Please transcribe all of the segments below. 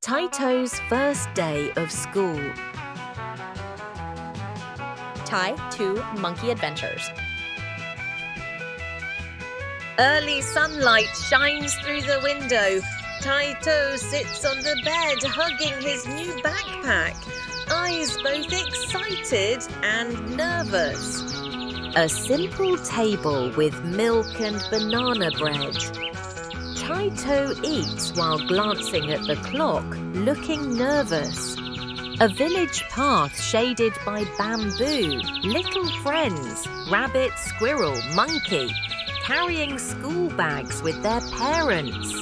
Tai To's first day of school. Tai To Monkey Adventures. Early sunlight shines through the window. Tai To sits on the bed, hugging his new backpack, eyes both excited and nervous. A simple table with milk and banana bread. Tai To eats while glancing at the clock, looking nervous. A village path shaded by bamboo, little friends, rabbit, squirrel, monkey, carrying school bags with their parents.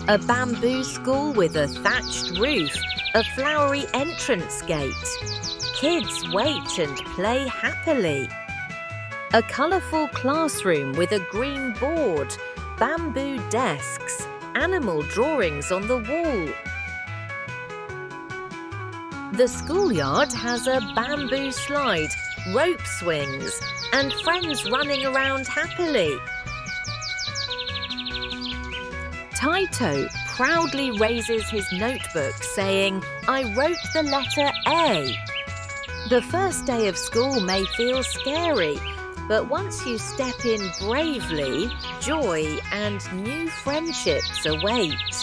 A bamboo school with a thatched roof, a flowery entrance gate. Kids wait and play happily. A colourful classroom with a green board, bamboo desks, animal drawings on the wall. The schoolyard has a bamboo slide, rope swings, and friends running around happily. Tai To proudly raises his notebook, saying, "I wrote the letter A." The first day of school may feel scary, but once you step in bravely, joy and new friendships await.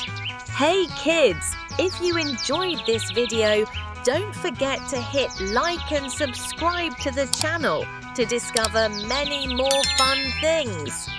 Hey kids, if you enjoyed this video, don't forget to hit like and subscribe to the channel to discover many more fun things.